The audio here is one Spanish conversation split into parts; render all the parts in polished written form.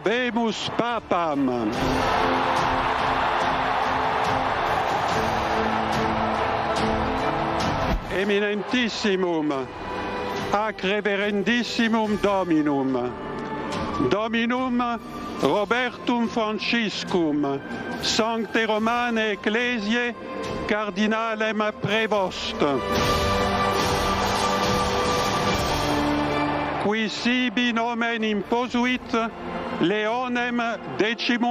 Habemus papam. Eminentissimum, ac reverendissimum Dominum, Dominum Robertum Franciscum, Sancte Romane Ecclesiae, Cardinalem Prevost, qui sibi nomen imposuit Leonem XIV.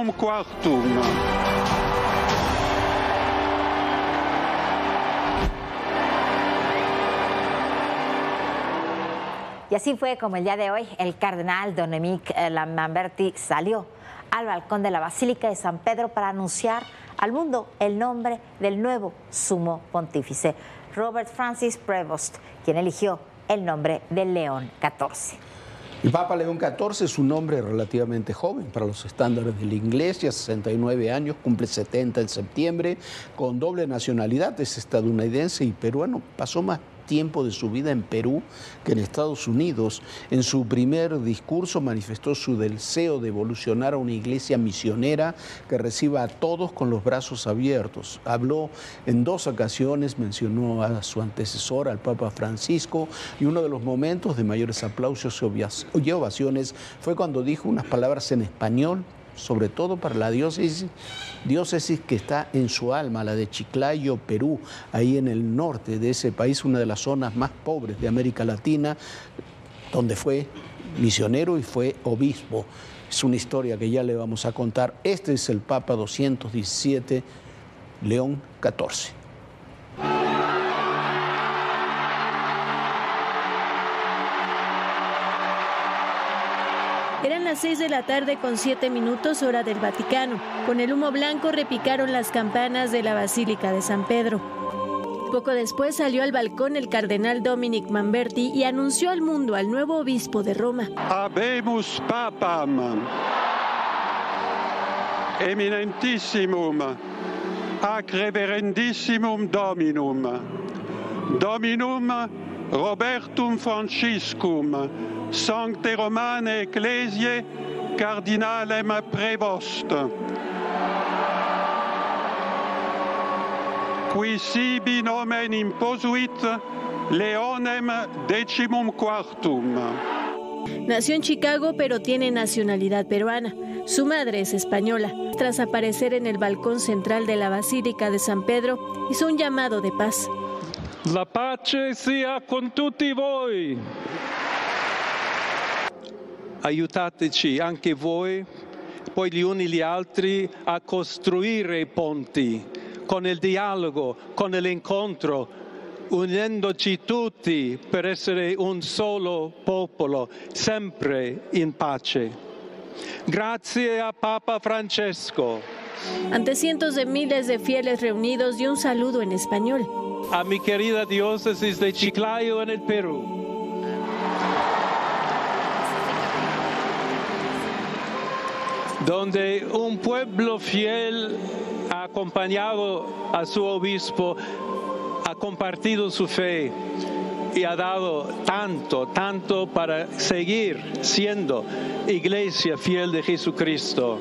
Y así fue como el día de hoy el cardenal Dominic Lamberti salió al balcón de la Basílica de San Pedro para anunciar al mundo el nombre del nuevo sumo pontífice, Robert Francis Prevost, quien eligió el nombre de León XIV. El Papa León XIV es un hombre relativamente joven para los estándares de la Iglesia, 69 años, cumple 70 en septiembre, con doble nacionalidad, es estadounidense y peruano. Pasó más tiempo de su vida en Perú que en Estados Unidos. En su primer discurso manifestó su deseo de evolucionar a una iglesia misionera que reciba a todos con los brazos abiertos. Habló en 2 ocasiones, mencionó a su antecesor, al Papa Francisco, y uno de los momentos de mayores aplausos y ovaciones fue cuando dijo unas palabras en español, sobre todo para la diócesis que está en su alma, la de Chiclayo, Perú, ahí en el norte de ese país, una de las zonas más pobres de América Latina, donde fue misionero y fue obispo. Es una historia que ya le vamos a contar. Este es el Papa 217, León XIV. Eran las 6 de la tarde con 7 minutos hora del Vaticano. Con el humo blanco repicaron las campanas de la Basílica de San Pedro. Poco después salió al balcón el cardenal Dominic Lamberti y anunció al mundo al nuevo obispo de Roma. Habemus papam. Eminentissimum, ac reverendissimum Dominum, Dominum Robertum Franciscum, Sancte Romane Ecclesiae, Cardinalem Prevost, qui sibi nomen imposuit Leonem XIV. Nació en Chicago, pero tiene nacionalidad peruana. Su madre es española. Tras aparecer en el balcón central de la Basílica de San Pedro, hizo un llamado de paz. La pace sia con tutti voi. Aiutateci anche voi, poi gli uni gli altri, a costruire i ponti, con il dialogo, con l'incontro, unendoci tutti per essere un solo popolo, sempre in pace. Grazie a Papa Francesco. Ante cientos de miles de fieles reunidos y un saludo en español. A mi querida diócesis de Chiclayo en el Perú. Donde un pueblo fiel ha acompañado a su obispo, ha compartido su fe y ha dado tanto para seguir siendo iglesia fiel de Jesucristo.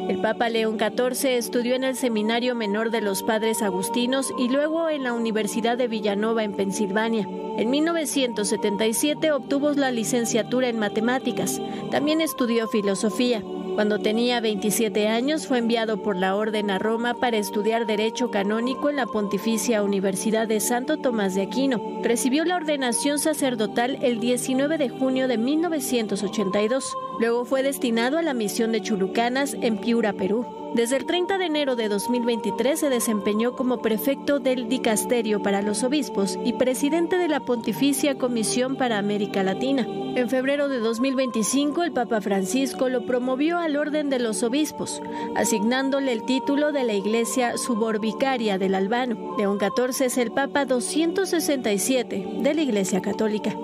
El Papa León XIV estudió en el Seminario Menor de los Padres Agustinos y luego en la Universidad de Villanova en Pensilvania. En 1977 obtuvo la licenciatura en matemáticas. También estudió filosofía. Cuando tenía 27 años fue enviado por la Orden a Roma para estudiar Derecho Canónico en la Pontificia Universidad de Santo Tomás de Aquino. Recibió la ordenación sacerdotal el 19 de junio de 1982. Luego fue destinado a la misión de Chulucanas en Piura, Perú. Desde el 30 de enero de 2023 se desempeñó como prefecto del Dicasterio para los Obispos y presidente de la Pontificia Comisión para América Latina. En febrero de 2025, el Papa Francisco lo promovió al Orden de los Obispos, asignándole el título de la Iglesia Suborbicaria del Albano. León XIV es el Papa 267 de la Iglesia Católica.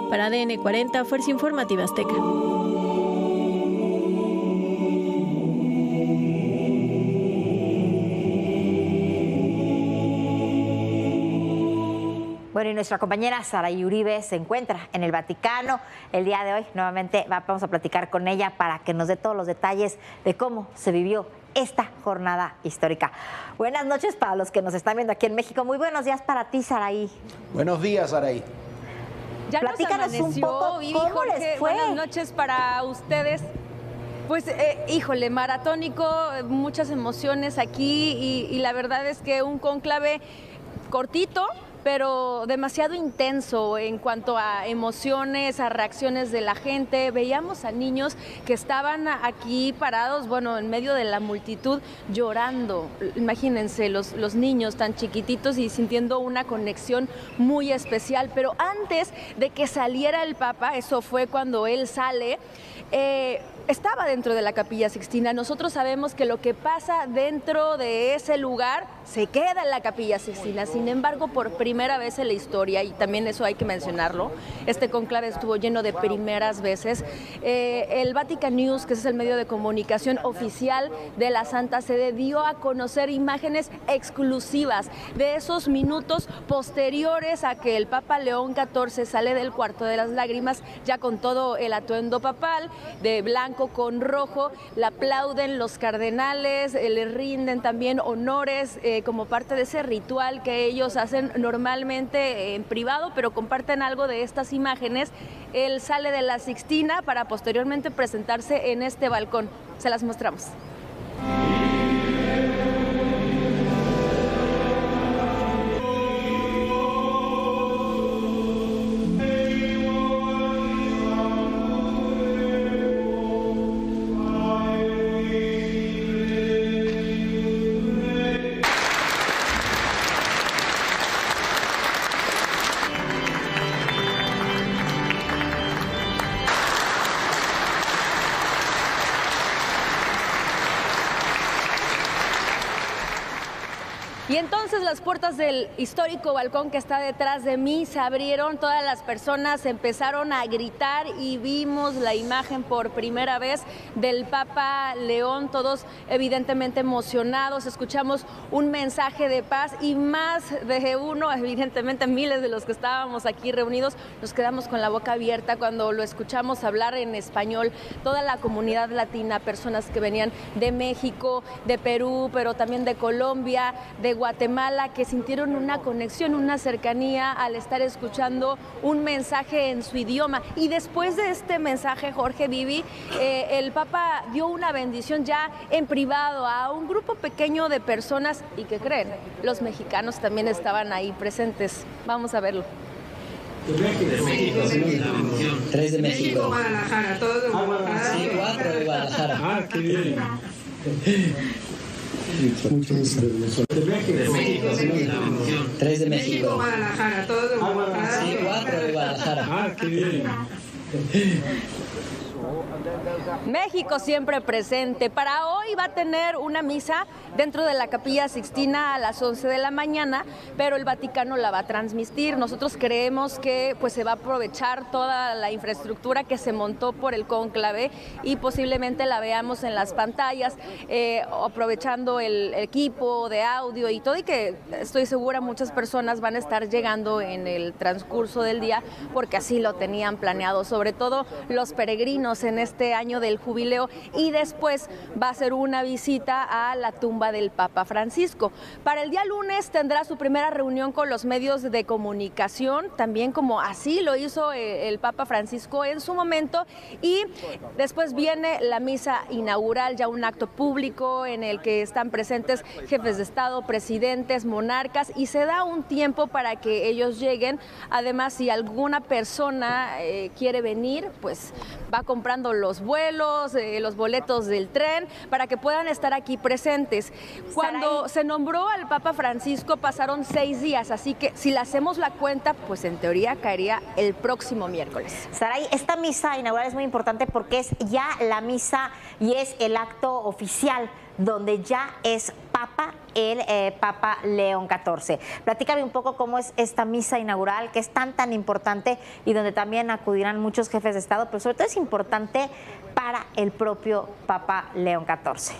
Para ADN 40, Fuerza Informativa Azteca. Bueno, y nuestra compañera Saraí Uribe se encuentra en el Vaticano el día de hoy. Nuevamente vamos a platicar con ella para que nos dé todos los detalles de cómo se vivió esta jornada histórica. Buenas noches para los que nos están viendo aquí en México. Muy buenos días para ti, Saraí. Buenos días, Saraí. Ya platícanos un poco cómo les fue. Buenas noches para ustedes. Pues, híjole, maratónico, muchas emociones aquí y la verdad es que un cónclave cortito, pero demasiado intenso en cuanto a emociones, a reacciones de la gente. Veíamos a niños que estaban aquí parados, bueno, en medio de la multitud, llorando. Imagínense, los niños tan chiquititos y sintiendo una conexión muy especial. Pero antes de que saliera el Papa, eso fue cuando él sale, estaba dentro de la Capilla Sixtina. Nosotros sabemos que lo que pasa dentro de ese lugar se queda en la Capilla Sixtina. Sin embargo, por primera vez en la historia, y también eso hay que mencionarlo, este conclave estuvo lleno de primeras veces. El Vatican News, que es el medio de comunicación oficial de la Santa Sede, dio a conocer imágenes exclusivas de esos minutos posteriores a que el Papa León XIV sale del cuarto de las lágrimas, ya con todo el atuendo papal, de blanco con rojo. Le aplauden los cardenales, le rinden también honores como parte de ese ritual que ellos hacen normalmente en privado, pero comparten algo de estas imágenes. Él sale de la Sixtina para posteriormente presentarse en este balcón. Se las mostramos. Y entonces las puertas del histórico balcón que está detrás de mí se abrieron, todas las personas empezaron a gritar y vimos la imagen por primera vez del Papa León, todos evidentemente emocionados. Escuchamos un mensaje de paz y más de uno, evidentemente miles de los que estábamos aquí reunidos, nos quedamos con la boca abierta cuando lo escuchamos hablar en español. Toda la comunidad latina, personas que venían de México, de Perú, pero también de Colombia, de Guatemala, que sintieron una conexión, una cercanía al estar escuchando un mensaje en su idioma. Y después de este mensaje, Jorge, Vivi, el Papa dio una bendición ya en privado a un grupo pequeño de personas. ¿Y qué creen? Los mexicanos también estaban ahí presentes. Vamos a verlo. De México, 3 de México. Guadalajara, todos de Guadalajara. Sí, 4 de Guadalajara. Ah, qué bien. Mucho gusto. De México, 3 de México. Guadalajara, todos de Guadalajara. Sí, 4 de Guadalajara. Ah, qué bien. México siempre presente. Para hoy va a tener una misa dentro de la Capilla Sixtina a las 11 de la mañana, pero el Vaticano la va a transmitir. Nosotros creemos que pues se va a aprovechar toda la infraestructura que se montó por el cónclave y posiblemente la veamos en las pantallas, aprovechando el equipo de audio y todo, y que estoy segura muchas personas van a estar llegando en el transcurso del día porque así lo tenían planeado, sobre todo los peregrinos en este año del jubileo, y después va a ser una visita a la tumba del Papa Francisco. Para el día lunes tendrá su primera reunión con los medios de comunicación, también como así lo hizo el Papa Francisco en su momento, y después viene la misa inaugural, ya un acto público en el que están presentes jefes de Estado, presidentes, monarcas, y se da un tiempo para que ellos lleguen. Además, si alguna persona quiere venir, pues va comprando los vuelos, los boletos del tren, para que puedan estar aquí presentes. Cuando se nombró al Papa Francisco pasaron 6 días, así que si le hacemos la cuenta, pues en teoría caería el próximo miércoles. Saray, esta misa inaugural es muy importante porque es ya la misa y es el acto oficial donde ya es Papa el Papa León XIV. Platícame un poco cómo es esta misa inaugural, que es tan importante y donde también acudirán muchos jefes de Estado, pero sobre todo es importante para el propio Papa León XIV.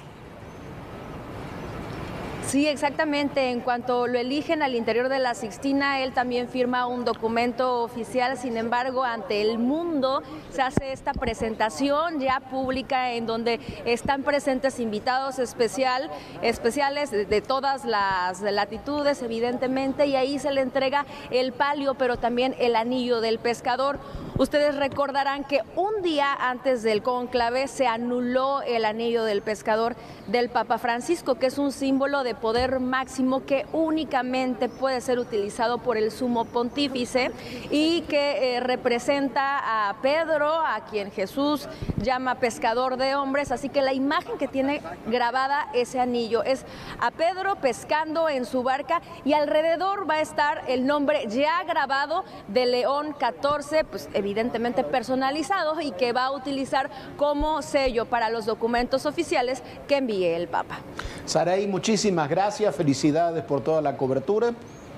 Sí, exactamente. En cuanto lo eligen al interior de la Sixtina, él también firma un documento oficial. Sin embargo, ante el mundo se hace esta presentación ya pública en donde están presentes invitados especiales de todas las latitudes, evidentemente, y ahí se le entrega el palio, pero también el anillo del pescador. Ustedes recordarán que un día antes del cónclave se anuló el anillo del pescador del Papa Francisco, que es un símbolo de poder máximo que únicamente puede ser utilizado por el sumo pontífice y que representa a Pedro, a quien Jesús llama pescador de hombres. Así que la imagen que tiene grabada ese anillo es a Pedro pescando en su barca y alrededor va a estar el nombre ya grabado de León XIV, pues evidentemente personalizado y que va a utilizar como sello para los documentos oficiales que envíe el Papa. Saraí, muchísimas gracias, felicidades por toda la cobertura.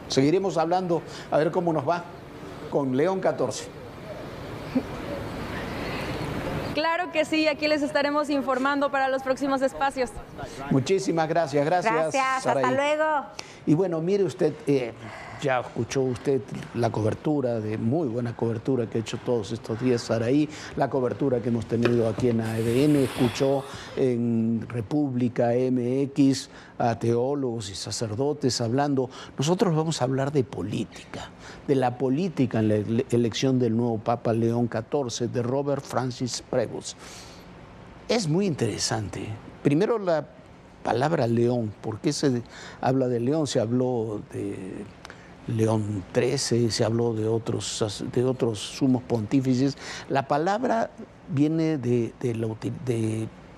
Seguiremos hablando a ver cómo nos va con León XIV. Claro que sí, aquí les estaremos informando para los próximos espacios. Muchísimas gracias, Gracias, Saraí. hasta luego. Y bueno, mire usted, ya escuchó usted la cobertura, de muy buena cobertura que ha hecho todos estos días Saraí, la cobertura que hemos tenido aquí en ADN, escuchó en República MX a teólogos y sacerdotes hablando. Nosotros vamos a hablar de política, de la política en la elección del nuevo Papa León XIV, de Robert Francis Prevost. Es muy interesante. Primero la palabra león. ¿Por qué se habla de león? Se habló de León XIII, se habló de otros sumos pontífices. La palabra viene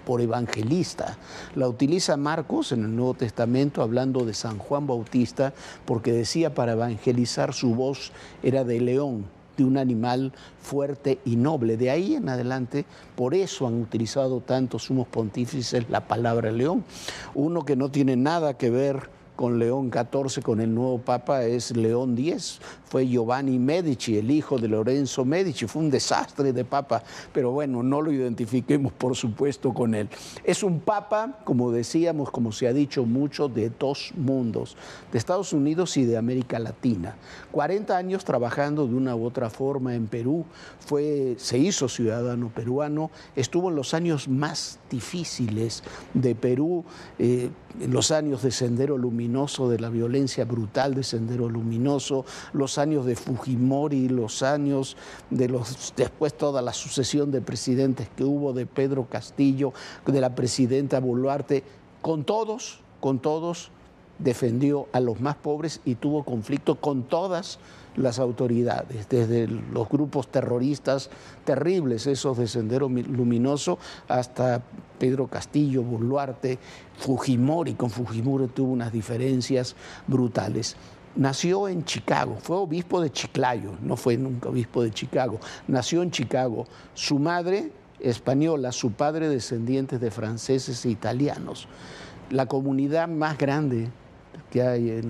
por evangelista. La utiliza Marcos en el Nuevo Testamento hablando de San Juan Bautista, porque decía para evangelizar su voz era de león, de un animal fuerte y noble. De ahí en adelante, por eso han utilizado tantos sumos pontífices la palabra león. Uno que no tiene nada que ver con León XIV, con el nuevo Papa, es León X. Fue Giovanni Medici, el hijo de Lorenzo Medici. Fue un desastre de Papa, pero bueno, no lo identifiquemos, por supuesto, con él. Es un Papa, como decíamos, como se ha dicho mucho, de dos mundos, de Estados Unidos y de América Latina. 40 años trabajando de una u otra forma en Perú, se hizo ciudadano peruano, estuvo en los años más difíciles de Perú, en los años de Sendero Luminoso, de la violencia brutal de Sendero Luminoso, los años de Fujimori, los años después toda la sucesión de presidentes que hubo, de Pedro Castillo, de la presidenta Boluarte. Con todos defendió a los más pobres y tuvo conflicto con todas las autoridades, desde los grupos terroristas terribles, esos de Sendero Luminoso, hasta Pedro Castillo, Boluarte, Fujimori. Con Fujimori tuvo unas diferencias brutales. Nació en Chicago, fue obispo de Chiclayo, no fue nunca obispo de Chicago, nació en Chicago. Su madre española, su padre descendientes de franceses e italianos. La comunidad más grande que hay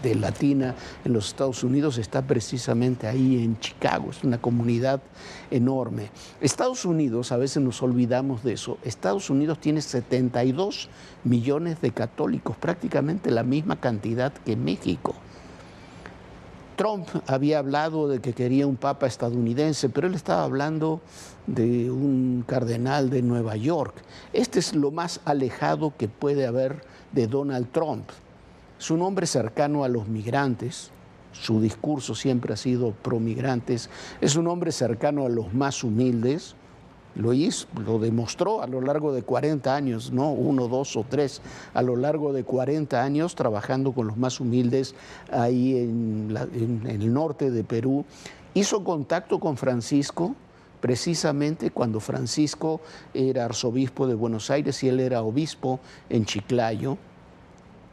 de latina en los Estados Unidos está precisamente ahí en Chicago. Es una comunidad enorme. Estados Unidos, a veces nos olvidamos de eso, Estados Unidos tiene 72 millones de católicos, prácticamente la misma cantidad que México. Trump había hablado de que quería un papa estadounidense, pero él estaba hablando de un cardenal de Nueva York. Este es lo más alejado que puede haber de Donald Trump. Es un hombre cercano a los migrantes, su discurso siempre ha sido pro migrantes, es un hombre cercano a los más humildes, lo demostró a lo largo de 40 años, no 1, 2 o 3, a lo largo de 40 años trabajando con los más humildes ahí en el norte de Perú. Hizo contacto con Francisco precisamente cuando Francisco era arzobispo de Buenos Aires y él era obispo en Chiclayo.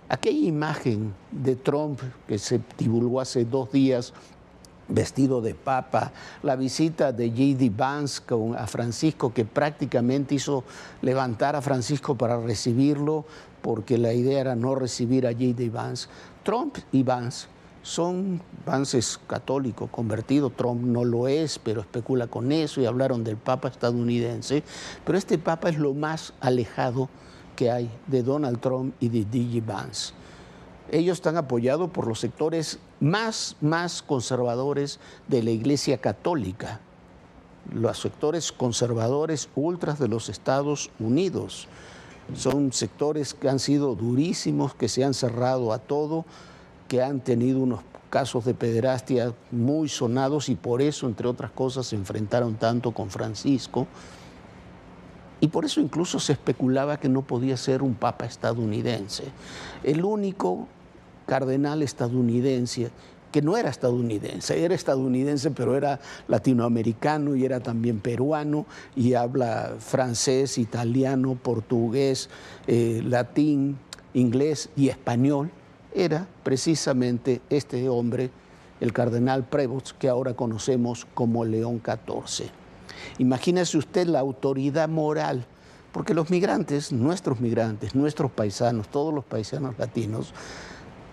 Aquella imagen de Trump que se divulgó hace 2 días, vestido de papa, la visita de J.D. Vance a Francisco, que prácticamente hizo levantar a Francisco para recibirlo, porque la idea era no recibir a J.D. Vance. Trump y Vance Vance es católico convertido, Trump no lo es, pero especula con eso, y hablaron del Papa estadounidense, pero este Papa es lo más alejado que hay de Donald Trump y de D.J. Vance. Ellos están apoyados por los sectores más conservadores de la Iglesia Católica, los sectores conservadores ultras de los Estados Unidos. Son sectores que han sido durísimos, que se han cerrado a todo, que han tenido unos casos de pederastia muy sonados y por eso, entre otras cosas, se enfrentaron tanto con Francisco. Y por eso incluso se especulaba que no podía ser un papa estadounidense. El único cardenal estadounidense que no era estadounidense, pero era latinoamericano y era también peruano y habla francés, italiano, portugués, latín, inglés y español, era precisamente este hombre, el cardenal Prevost, que ahora conocemos como León XIV. Imagínese usted la autoridad moral, porque los migrantes, nuestros paisanos, todos los paisanos latinos,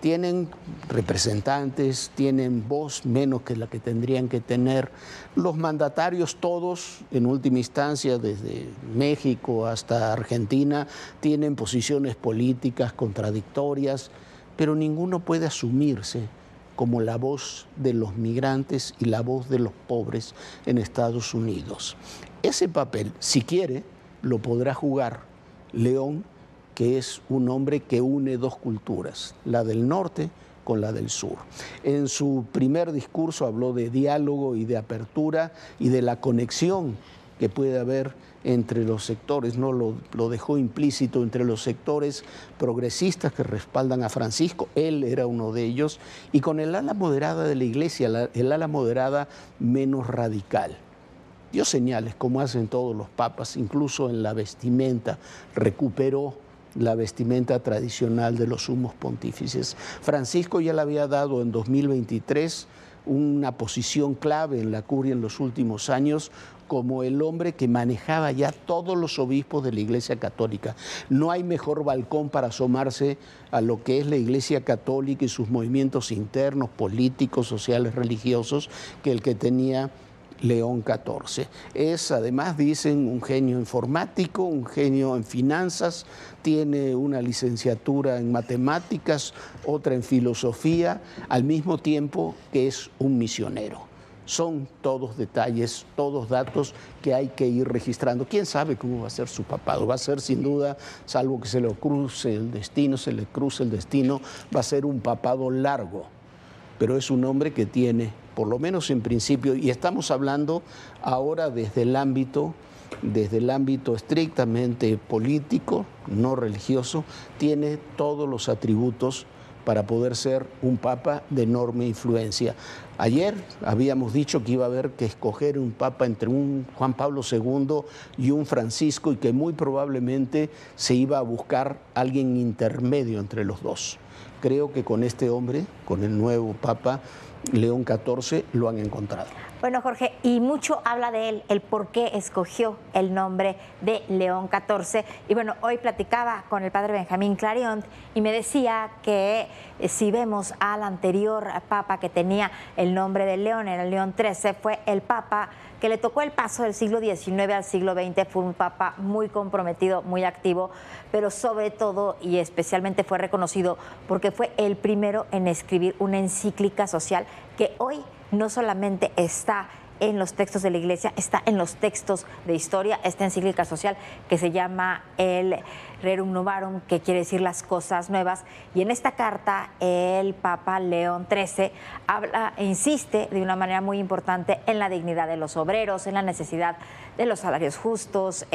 tienen representantes, tienen voz menos que la que tendrían que tener. Los mandatarios todos, en última instancia, desde México hasta Argentina, tienen posiciones políticas contradictorias, pero ninguno puede asumirse como la voz de los migrantes y la voz de los pobres en Estados Unidos. Ese papel, si quiere, lo podrá jugar León, que es un hombre que une dos culturas, la del norte con la del sur. En su primer discurso habló de diálogo y de apertura y de la conexión que puede haber entre los sectores, no lo dejó implícito, entre los sectores progresistas que respaldan a Francisco, él era uno de ellos, y con el ala moderada de la Iglesia, el ala moderada menos radical. Dio señales, como hacen todos los papas, incluso en la vestimenta, recuperó la vestimenta tradicional de los sumos pontífices. Francisco ya le había dado en 2023 una posición clave en la curia en los últimos años como el hombre que manejaba ya todos los obispos de la Iglesia Católica. No hay mejor balcón para asomarse a lo que es la Iglesia Católica y sus movimientos internos, políticos, sociales, religiosos, que el que tenía León XIV. Es, además, dicen, un genio informático, un genio en finanzas, tiene una licenciatura en matemáticas, otra en filosofía, al mismo tiempo que es un misionero. Son todos detalles, todos datos que hay que ir registrando. ¿Quién sabe cómo va a ser su papado? Va a ser, sin duda, salvo que se le cruce el destino, va a ser un papado largo. Pero es un hombre que tiene, por lo menos en principio, y estamos hablando ahora desde el ámbito estrictamente político, no religioso, tiene todos los atributos para poder ser un papa de enorme influencia. Ayer habíamos dicho que iba a haber que escoger un papa entre un Juan Pablo II y un Francisco y que muy probablemente se iba a buscar alguien intermedio entre los dos. Creo que con este hombre, con el nuevo Papa León XIV, lo han encontrado. Bueno, Jorge, y mucho habla de él, el por qué escogió el nombre de León XIV. Y bueno, hoy platicaba con el padre Benjamín Clarion y me decía que si vemos al anterior papa que tenía el nombre de León, era León XIII, fue el papa que le tocó el paso del siglo XIX al siglo XX, fue un papa muy comprometido, muy activo, pero sobre todo y especialmente fue reconocido porque fue el primero en escribir una encíclica social que hoy no solamente está en los textos de la Iglesia, está en los textos de historia, esta encíclica social que se llama el Rerum Novarum, que quiere decir las cosas nuevas, y en esta carta el Papa León XIII habla e insiste de una manera muy importante en la dignidad de los obreros, en la necesidad de los salarios justos,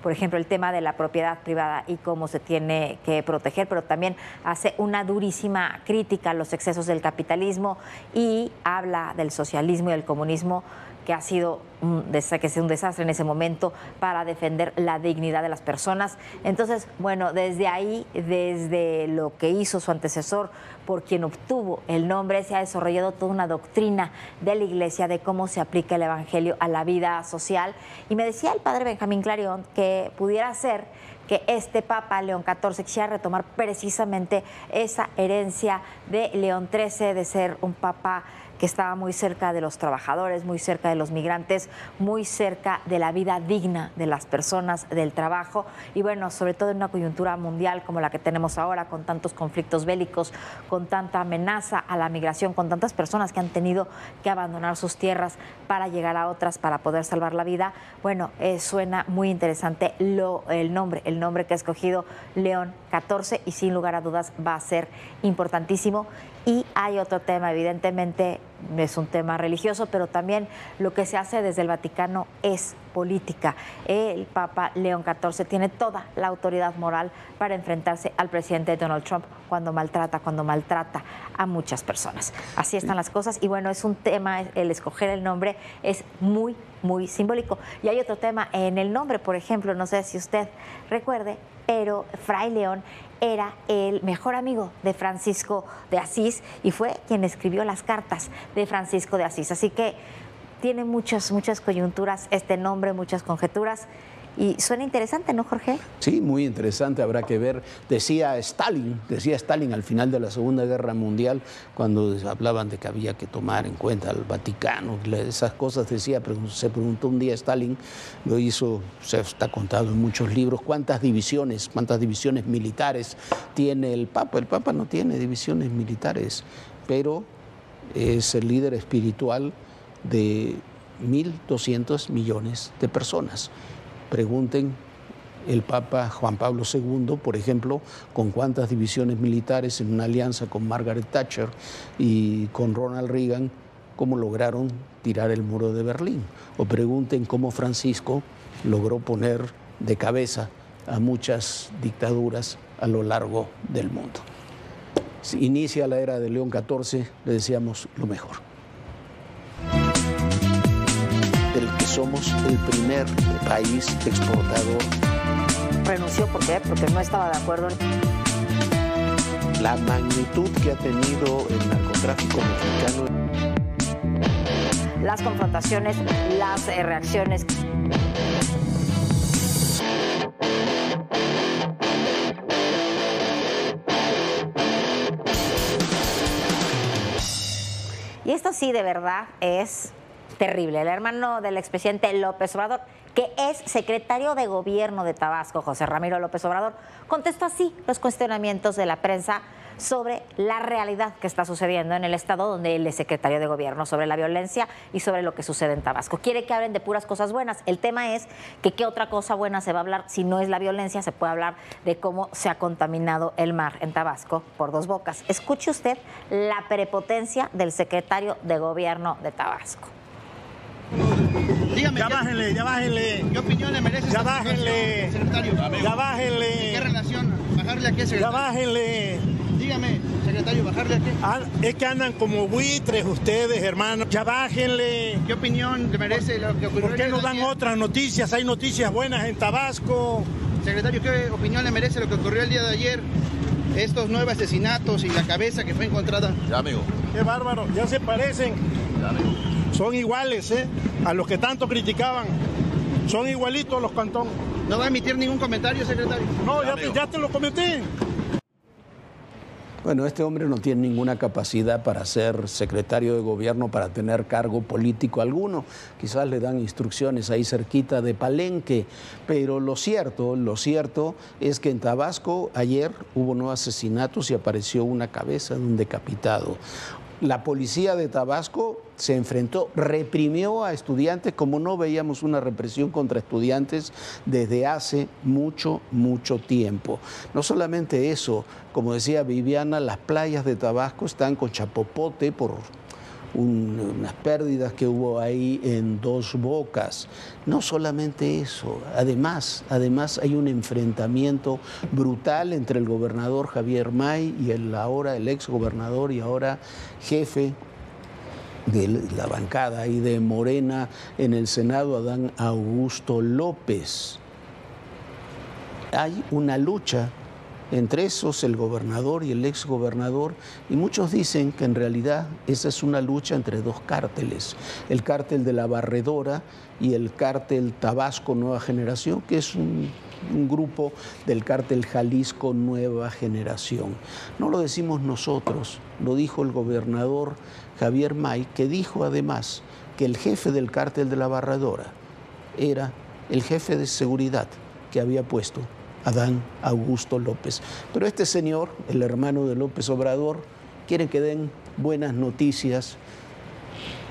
por ejemplo, el tema de la propiedad privada y cómo se tiene que proteger, pero también hace una durísima crítica a los excesos del capitalismo y habla del socialismo y del comunismo, que ha sido un desastre en ese momento para defender la dignidad de las personas. Entonces, bueno, desde ahí, desde lo que hizo su antecesor, por quien obtuvo el nombre, se ha desarrollado toda una doctrina de la Iglesia de cómo se aplica el Evangelio a la vida social. Y me decía el padre Benjamín Clarion que pudiera ser que este Papa León XIV quisiera retomar precisamente esa herencia de León XIII, de ser un papa que estaba muy cerca de los trabajadores, muy cerca de los migrantes, muy cerca de la vida digna de las personas, del trabajo y bueno, sobre todo en una coyuntura mundial como la que tenemos ahora, con tantos conflictos bélicos, con tanta amenaza a la migración, con tantas personas que han tenido que abandonar sus tierras para llegar a otras, para poder salvar la vida. Bueno, suena muy interesante el nombre que ha escogido León 14 y sin lugar a dudas va a ser importantísimo. Y hay otro tema, evidentemente es un tema religioso, pero también lo que se hace desde el Vaticano es política. El Papa León XIV tiene toda la autoridad moral para enfrentarse al presidente Donald Trump cuando maltrata a muchas personas. Así están las cosas y bueno, es un tema, el escoger el nombre es muy, muy simbólico. Y hay otro tema en el nombre, por ejemplo, no sé si usted recuerde, pero Fray León era el mejor amigo de Francisco de Asís y fue quien escribió las cartas de Francisco de Asís. Así que tiene muchas coyunturas este nombre, muchas conjeturas. Y suena interesante, ¿no, Jorge? Sí, muy interesante, habrá que ver. Decía Stalin al final de la Segunda Guerra Mundial, cuando hablaban de que había que tomar en cuenta al Vaticano, esas cosas decía, se preguntó un día Stalin, lo hizo, está contado en muchos libros, cuántas divisiones militares tiene el Papa. El Papa no tiene divisiones militares, pero es el líder espiritual de 1.200 millones de personas. Pregunten el Papa Juan Pablo II, por ejemplo, con cuántas divisiones militares en una alianza con Margaret Thatcher y con Ronald Reagan, cómo lograron tirar el muro de Berlín. O pregunten cómo Francisco logró poner de cabeza a muchas dictaduras a lo largo del mundo. Si inicia la era de León XIV, le deseamos lo mejor. Del que somos el primer país exportador. Renunció, ¿por qué? Porque no estaba de acuerdo. La magnitud que ha tenido el narcotráfico mexicano. Las confrontaciones, las reacciones. Y esto sí, de verdad, es terrible. El hermano del expresidente López Obrador, que es secretario de Gobierno de Tabasco, José Ramiro López Obrador, contestó así los cuestionamientos de la prensa sobre la realidad que está sucediendo en el estado donde él es secretario de Gobierno, sobre la violencia y sobre lo que sucede en Tabasco. Quiere que hablen de puras cosas buenas. El tema es que qué otra cosa buena se va a hablar si no es la violencia. Se puede hablar de cómo se ha contaminado el mar en Tabasco por Dos Bocas. Escuche usted la prepotencia del secretario de Gobierno de Tabasco. Dígame, ya bájenle. ¿Qué opinión le merece? Ya bájenle. Secretario. Ya bájenle. ¿Qué relación? ¿Bajarle a qué, secretario? Ya bájenle. Dígame, secretario, ¿bajarle a qué? Es que andan como buitres ustedes, hermano. Ya bájenle. ¿Qué opinión le merece lo que ocurrió? ¿Por qué no dan otras noticias? Hay noticias buenas en Tabasco. Secretario, ¿qué opinión le merece lo que ocurrió el día de ayer? Estos 9 asesinatos y la cabeza que fue encontrada. Ya, amigo. Qué bárbaro, ya se parecen. Ya, amigo. Son iguales, a los que tanto criticaban. Son igualitos los Cantón. ¿No va a emitir ningún comentario, secretario? No, ya te lo comenté. Bueno, este hombre no tiene ninguna capacidad para ser secretario de Gobierno, para tener cargo político alguno. Quizás le dan instrucciones ahí cerquita de Palenque, pero lo cierto es que en Tabasco ayer hubo 9 asesinatos y apareció una cabeza de un decapitado. La policía de Tabasco se enfrentó, reprimió a estudiantes como no veíamos una represión contra estudiantes desde hace mucho tiempo. No solamente eso, como decía Viviana, las playas de Tabasco están con chapopote por unas pérdidas que hubo ahí en Dos Bocas. No solamente eso, además hay un enfrentamiento brutal entre el gobernador Javier May y el ex gobernador y ahora jefe de la bancada ahí de Morena en el Senado, Adán Augusto López. Hay una lucha entre esos, el gobernador y el exgobernador, y muchos dicen que en realidad esa es una lucha entre 2 cárteles, el cártel de la Barredora y el cártel Tabasco Nueva Generación, que es un un grupo del cártel Jalisco Nueva Generación. No lo decimos nosotros, lo dijo el gobernador Javier May, que dijo además que el jefe del cártel de la Barradora era el jefe de seguridad que había puesto Adán Augusto López. Pero este señor, el hermano de López Obrador, quiere que den buenas noticias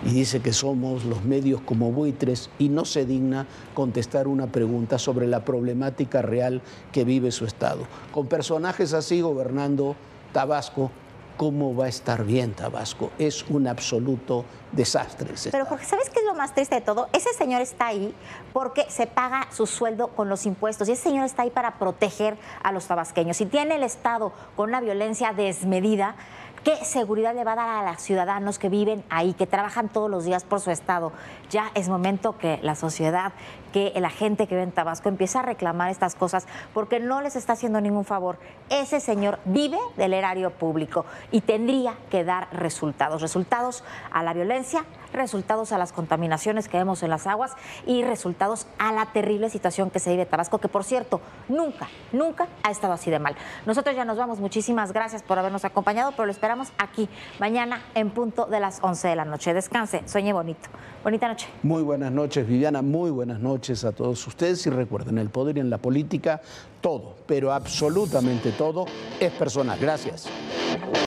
y dice que somos los medios como buitres y no se digna contestar una pregunta sobre la problemática real que vive su estado. Con personajes así gobernando Tabasco, ¿cómo va a estar bien Tabasco? Es un absoluto desastre. Pero Jorge, ¿sabes qué es lo más triste de todo? Ese señor está ahí porque se paga su sueldo con los impuestos y ese señor está ahí para proteger a los tabasqueños. Si tiene el Estado con una violencia desmedida, ¿qué seguridad le va a dar a los ciudadanos que viven ahí, que trabajan todos los días por su estado? Ya es momento que la sociedad, que la gente que vive en Tabasco empiece a reclamar estas cosas porque no les está haciendo ningún favor. Ese señor vive del erario público y tendría que dar resultados. Resultados a la violencia, resultados a las contaminaciones que vemos en las aguas y resultados a la terrible situación que se vive en Tabasco, que por cierto, nunca ha estado así de mal. Nosotros ya nos vamos. Muchísimas gracias por habernos acompañado, pero lo esperamos aquí mañana en punto de las 11 de la noche. Descanse, sueñe bonito. Bonita noche. Muy buenas noches, Viviana. Muy buenas noches a todos ustedes. Y recuerden, el poder y en la política, todo, pero absolutamente todo, es personal. Gracias.